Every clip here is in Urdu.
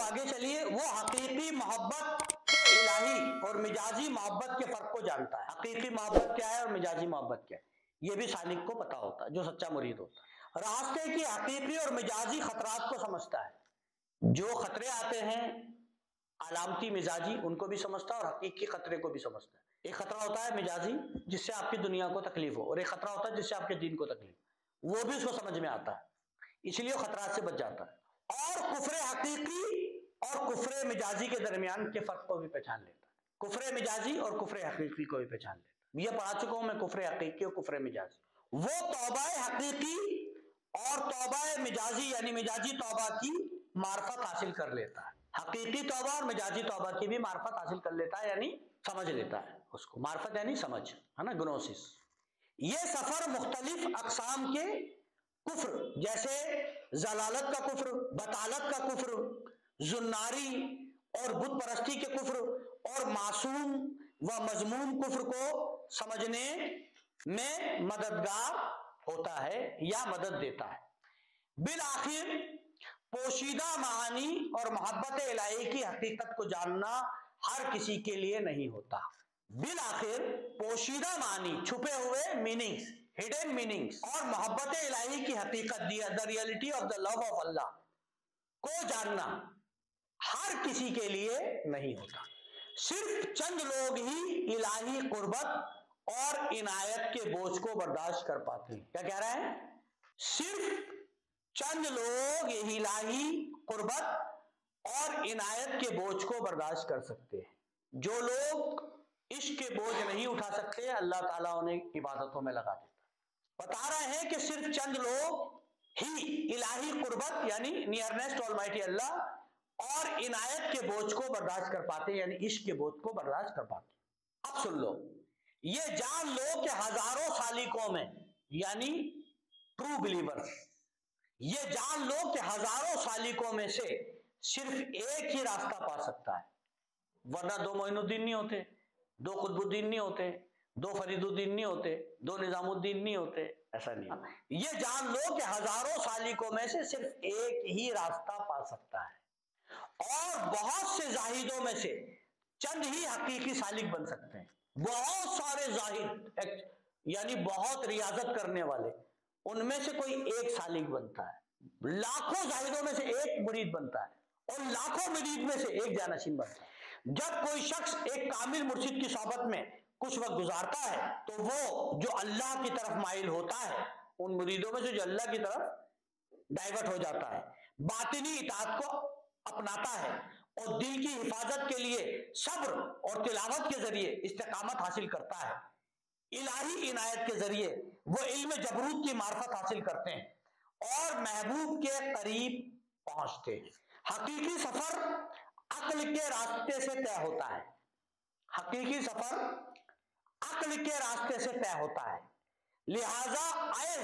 آگے چلیے، وہ حقیقی محبت الہی اور مجازی محبت کے فرق کو جانتا ہے۔ حقیقی محبت کیا ہے اور مجازی محبت کیا ہے، یہ بھی سالک کو پتا ہوتا ہے، جو سچا مرید ہوتا ہے۔ راستے کی حقیقی اور مجازی خطرات کو سمجھتا ہے، جو خطرے آتے ہیں علامتی مزاجی ان کو بھی سمجھتا ہے اور حقیقی خطرے کو بھی سمجھتا ہے۔ ایک خطرہ ہوتا ہے مجازی جس سے آپ کی دنیا کو تکلیف ہو، اور ایک خطرہ ہوتا ہے جس سے آپ کے دین کو تکلیف ہو، وہ بھی اس کو سمجھ میں آتا ہے، اس لیے وہ خطرات سے بچ جاتا ہے، اور کفر حقیقی اور کفر مجازی کے درمیان کے فرق کو بھی پہچان لیتا ہے۔ کفر مجازی اور کفر حقیقی کو بھی پہچان لیتا ہے۔ یہ پڑھا چکا ہوں میں، کفر حقیقی اور کفر مجازی۔ وہ توبہ حقیقی اور توبہ مجازی یعنی مجازی توبہ کی معرفت حاصل کر لیتا ہے۔ حقیقی توبہ اور مجازی توبہ کی بھی معرفت حاصل کر لیتا ہے، یعنی سمجھ لیتا ہے اس کو۔ معرفت یعنی سمجھ، ہے نا، گنوسس۔ یہ سفر مختلف اقسام کے کفر جیسے ضلالت کا کفر، بطالت کا کفر، زناری اور بت پرستی کے کفر اور معصوم و مذموم کفر کو سمجھنے میں مددگار ہوتا ہے یا مدد دیتا ہے۔ بالآخر پوشیدہ معانی اور محبت الہی کی حقیقت کو جاننا ہر کسی کے لیے نہیں ہوتا۔ بالآخر پوشیدہ معنی، چھپے ہوئے میننگز، ہڈن میننگز اور محبت الہی کی حقیقت، the reality of the love of Allah کو جاننا ہر کسی کے لیے نہیں ہوتا۔ صرف چند لوگ ہی الہی قربت اور عنایت کے بوجھ کو برداشت کر پاتے ہیں۔ کیا کہہ رہا ہے؟ صرف چند لوگ الہی قربت اور عنایت کے بوجھ کو برداشت کر سکتے ہیں۔ جو لوگ عشق کے بوجھ نہیں اٹھا سکتے، اللہ تعالیٰ انہیں عبادتوں میں لگا دیتا ہے۔ بتا رہے ہیں کہ صرف چند لوگ ہی الہی قربت یعنی نیئرنیس ٹو آلمائٹی اللہ اور عنایت کے بوجھ کو برداشت کر پاتے ہیں، یعنی عشق کے بوجھ کو برداشت کر پاتے ہیں۔ اب سن لو، یہ جان لو کہ ہزاروں سالکوں میں یعنی ٹرو بلیورز، یہ جان لو کہ ہزاروں سالکوں میں سے صرف ایک ہی راستہ پا سکتا ہے، ورنہ دو معین الدین نہیں ہوتے، دو قطب الدین نہیں ہوتے، دو فرید الدین نہیں ہوتے، دو نظام الدین نہیں ہوتے، ایسا نہیں۔ یہ جان لو کہ ہزاروں سالکوں میں سے صرف ایک ہی راستہ پا سکتا ہے، اور بہت سے زاہدوں میں سے چند ہی حقیقی سالک بن سکتے ہیں۔ بہت سارے زاہد یعنی بہت ریاضت کرنے والے، ان میں سے کوئی ایک سالک بنتا ہے، لاکھوں زاہدوں میں سے ایک مرید بنتا ہے، اور لاکھوں مرید میں سے ایک جانشین بنتا ہے۔ جب کوئی شخص ایک کامل مرشد کی صحبت میں کچھ وقت گزارتا ہے تو وہ جو اللہ کی طرف مائل ہوتا ہے، ان مریدوں میں سے جو اللہ کی طرف ڈائیورٹ ہو جاتا ہے، باطنی اطاعت کو اپناتا ہے اور دل کی حفاظت کے لیے صبر اور تلاوت کے ذریعے استقامت حاصل کرتا ہے، الہی عنایت کے ذریعے وہ علم جبروت کی معرفت حاصل کرتے ہیں اور محبوب کے قریب پہنچتے ہیں۔ حقیقی سفر عقل کے راستے سے طے ہوتا ہے، حقیقی سفر عقل کے راستے سے طے ہوتا ہے۔ لہذا اے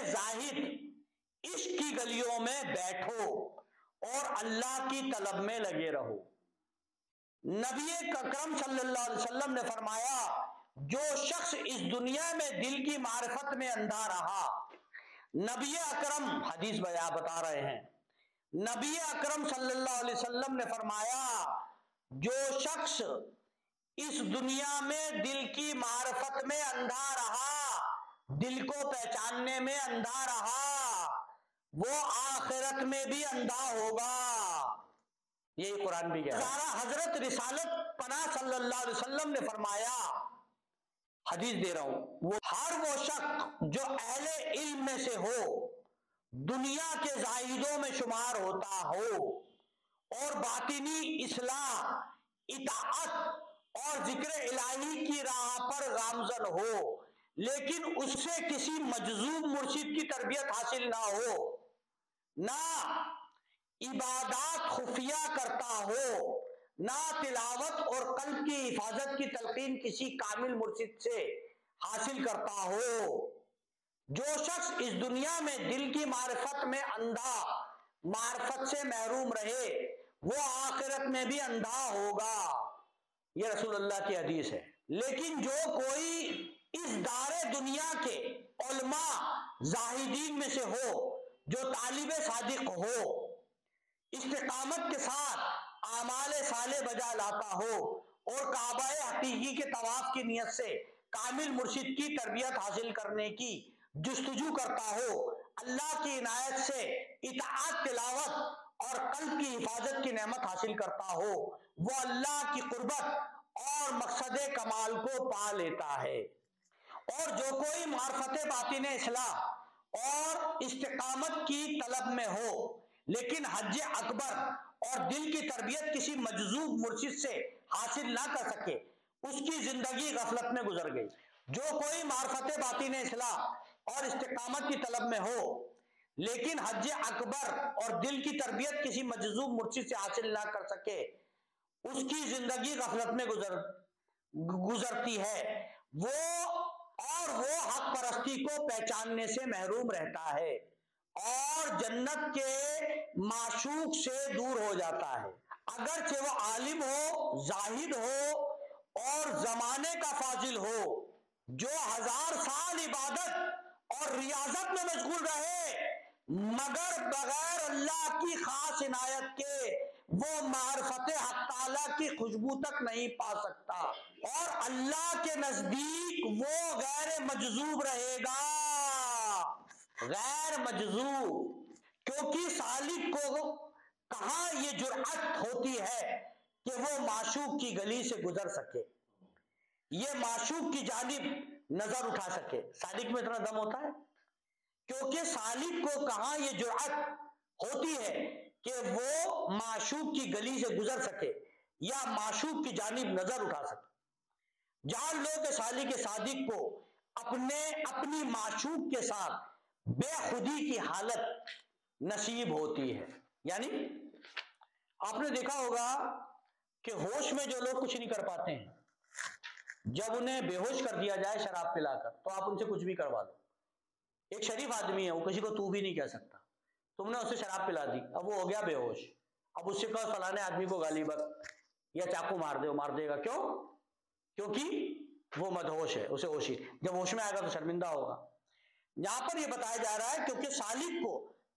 زاہد عشق کی گلیوں میں بیٹھو اور اللہ کی طلب میں لگے رہو۔ نبی اکرم صلی اللہ علیہ وسلم نے فرمایا، جو شخص اس دنیا میں دل کی معرفت میں اندھا رہا، نبی اکرم حدیث بتا رہے ہیں، نبی اکرم صلی اللہ علیہ وسلم نے فرمایا، جو شخص اس دنیا میں دل کی معرفت میں اندھا رہا، دل کو پہچاننے میں اندھا رہا، وہ آخرت میں بھی اندھا ہوگا۔ یہی قرآن بھی کہہ رہا ہے۔ حضرت رسالت پناہ صلی اللہ علیہ وسلم نے فرمایا، حدیث دے رہا ہوں، وہ شخص جو اہل علم میں سے ہو، دنیا کے زاہدوں میں شمار ہوتا ہو اور باطنی اصلاح، اطاعت اور ذکر الہی کی راہ پر گامزن ہو، لیکن اس سے کسی مجذوب مرشد کی تربیت حاصل نہ ہو، نہ عبادات خفیہ کرتا ہو، نہ تلاوت اور قلب کی حفاظت کی تلقین کسی کامل مرشد سے حاصل کرتا ہو، جو شخص اس دنیا میں دل کی معرفت میں اندھا، معرفت سے محروم رہے، وہ آخرت میں بھی اندھا ہوگا۔ یہ رسول اللہ کی حدیث ہے۔ لیکن جو کوئی اس دار دنیا کے علماء زاہدین میں سے ہو جو طالب صادق ہو، استقامت کے ساتھ اعمال صالح بجا لاتا ہو اور کعبہ حقیقی کے طواف کی نیت سے کامل مرشد کی تربیت حاصل کرنے کی جستجو کرتا ہو، اللہ کی عنایت سے اطاعت، تلاوت اور قلب کی حفاظت کی نعمت حاصل کرتا ہو، وہ اللہ کی قربت اور مقصد کمال کو پا لیتا ہے۔ اور جو کوئی معرفت باطن اصلاح اور استقامت کی طلب میں ہو لیکن حج اکبر اور دل کی تربیت کسی مجذوب مرشد سے حاصل نہ کر سکے، اس کی زندگی غفلت میں گزر گئی۔ جو کوئی معرفت باطن اصلاح اور استقامت کی طلب میں ہو لیکن حج اکبر اور دل کی تربیت کسی مجذوب مرشد سے حاصل نہ کر سکے، اس کی زندگی غفلت میں گزرتی ہے، وہ حق پرستی کو پہچاننے سے محروم رہتا ہے اور جنت کے معشوق سے دور ہو جاتا ہے۔ اگرچہ وہ عالم ہو، زاہد ہو اور زمانے کا فاضل ہو، جو 1000 سال عبادت اور ریاضت میں مشغول رہے، مگر بغیر اللہ کی خاص عنایت کے وہ معرفت حق تعالی کی خوشبو تک نہیں پا سکتا، اور اللہ کے نزدیک وہ غیر مجذوب رہے گا، غیر مجذوب۔ کیونکہ سالک کو کہاں یہ جرأت ہوتی ہے کہ وہ معشوق کی گلی سے گزر سکے، یہ معشوق کی جانب نظر اٹھا سکے۔ سالک میں اتنا دم ہوتا ہے؟ کیونکہ سالک کو کہاں یہ جرأت ہوتی ہے کہ وہ معشوق کی گلی سے گزر سکے یا معشوق کی جانب نظر اٹھا سکے۔ جان لو کہ سالک صادق کو اپنی معشوق کے ساتھ بے خودی کی حالت نصیب ہوتی ہے۔ یعنی آپ نے دیکھا ہوگا کہ ہوش میں جو لوگ کچھ نہیں کر پاتے ہیں، جب انہیں بے ہوش کر دیا جائے شراب پلا کر تو آپ ان سے کچھ بھی کروا دو۔ ایک شریف آدمی ہے، وہ کسی کو تو بھی نہیں کہہ سکتا، تم نے اسے شراب پلا دی، اب وہ ہو گیا بے ہوش، اب اس سے کہو فلانے آدمی کو گالی بک یا چاقو مار دے گا، کیوں؟ کیونکہ وہ مدہوش ہے، اسے ہوش ہی، جب ہوش میں آئے گا تو شرمندہ ہوگا۔ یہاں پر یہ بتایا جا رہا ہے کیونکہ سالک کو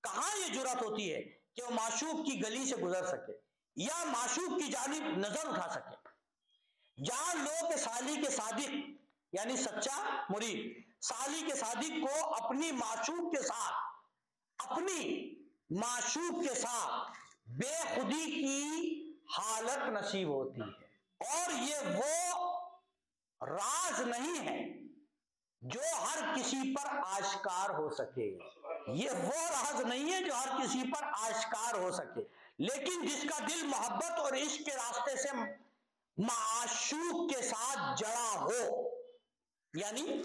کہاں یہ جرأت ہوتی ہے کہ وہ معشوق کی گلی سے گزر سکے یا معشوق کی جانب نظر اٹھا سکے۔ جان لو کہ سالک صادق یعنی سچا مرید سالک صادق کو اپنی معشوق کے ساتھ بے خودی کی حالت نصیب ہوتی ہے، اور یہ وہ راز نہیں ہے جو ہر کسی پر آشکار ہو سکے، یہ وہ راز نہیں ہے جو ہر کسی پر آشکار ہو سکے، لیکن جس کا دل محبت اور عشق کے راستے سے معشوق کے ساتھ جڑا ہو، یعنی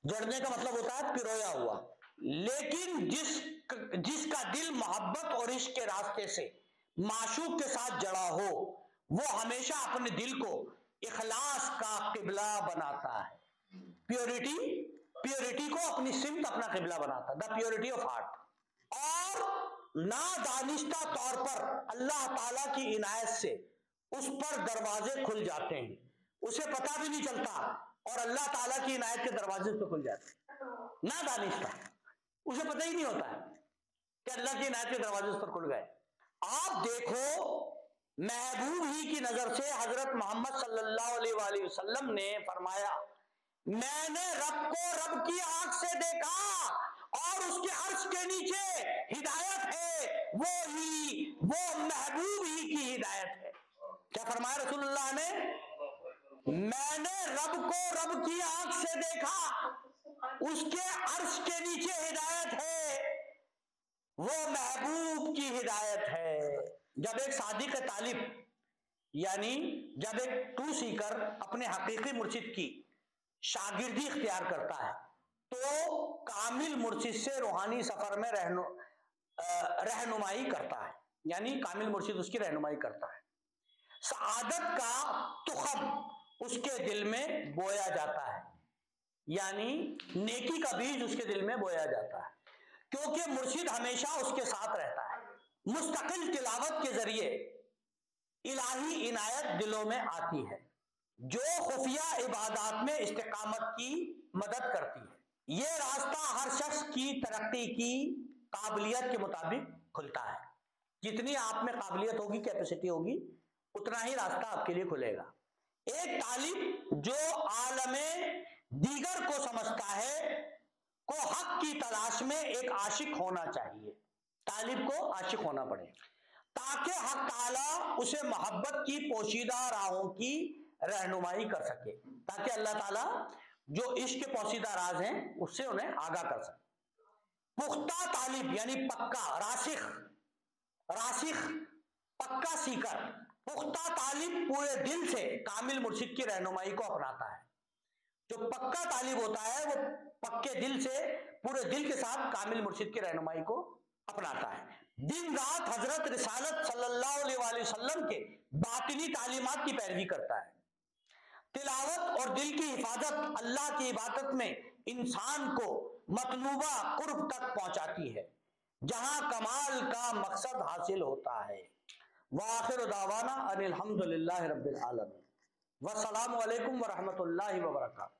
جڑنے کا مطلب ہوتا ہے پرویا ہوا، لیکن جس کا دل محبت اور عشق کے راستے سے معشوق کے ساتھ جڑا ہو، وہ ہمیشہ اپنے دل کو اخلاص کا قبلہ بناتا ہے۔ پیورٹی کو اپنی سمت اپنا قبلہ بناتا ہے، دا پیورٹی آف ہارٹ، اور نادانستہ طور پر اللہ تعالی کی عنایت سے اس پر دروازے کھل جاتے ہیں، اسے پتہ بھی نہیں چلتا، اور اللہ تعالیٰ کی عنایت کے دروازے پہ کھل جاتے ہیں، نادانستہ، اسے پتہ ہی نہیں ہوتا ہے کہ اللہ کی عنایت کے دروازے اس پر کھل گئے۔ آپ دیکھو محبوب ہی کی نظر سے حضرت محمد صلی اللہ علیہ وآلہ وسلم نے فرمایا، میں نے رب کو رب کی آنکھ سے دیکھا اور اس کے عرش کے نیچے ہدایت ہے، وہ محبوب ہی کی ہدایت ہے۔ کیا فرمایا رسول اللہ نے؟ میں نے رب کو رب کی آنکھ سے دیکھا، اس کے عرش کے نیچے ہدایت ہے، وہ محبوب کی ہدایت ہے۔ جب ایک صادق طالب یعنی جب ایک ٹو سیکر اپنے حقیقی مرشد کی شاگردی اختیار کرتا ہے تو کامل مرشد سے روحانی سفر میں رہنمائی کرتا ہے، یعنی کامل مرشد اس کی رہنمائی کرتا ہے۔ سعادت کا تخم اس کے دل میں بویا جاتا ہے، یعنی نیکی کا بیج اس کے دل میں بویا جاتا ہے، کیونکہ مرشد ہمیشہ اس کے ساتھ رہتا ہے۔ مستقل تلاوت کے ذریعے الہی عنایت دلوں میں آتی ہے جو خفیہ عبادات میں استقامت کی مدد کرتی ہے۔ یہ راستہ ہر شخص کی ترقی کی قابلیت کے مطابق کھلتا ہے. جتنی آپ میں قابلیت ہوگی، کیپیسٹی ہوگی، اتنا ہی راستہ آپ کے لیے کھلے گا. ایک طالب جو عالم دیگر کو سمجھتا ہے کو حق کی تلاش میں ایک عاشق ہونا چاہیے. طالب کو عاشق ہونا پڑے تاکہ حق تعالیٰ اسے محبت کی پوشیدہ راہوں کی رہنمائی کر سکے، تاکہ اللہ تعالیٰ جو عشق کے پوشیدہ راز ہیں اس سے انہیں آگاہ کر سکے. پختہ طالب یعنی پکا، راسخ پکا سیکر. پختہ طالب پورے دل سے کامل مرشد کی رہنمائی کو اپناتا ہے. جو پکا طالب ہوتا ہے وہ پکے دل سے، پورے دل کے ساتھ کامل مرشد کی رہنمائی کو اپناتا ہے. دن رات حضرت رسالت صلی اللہ علیہ وآلہ وسلم کے باطنی تعلیمات کی پیروی کرتا ہے. تلاوت اور دل کی حفاظت اللہ کی عبادت میں انسان کو مطلوبہ قرب تک پہنچاتی ہے، جہاں کمال کا مقصد حاصل ہوتا ہے. وآخر دعوانا ان الحمد للہ رب العالمین. والسلام علیکم ورحمۃ اللہ وبرکاتہ.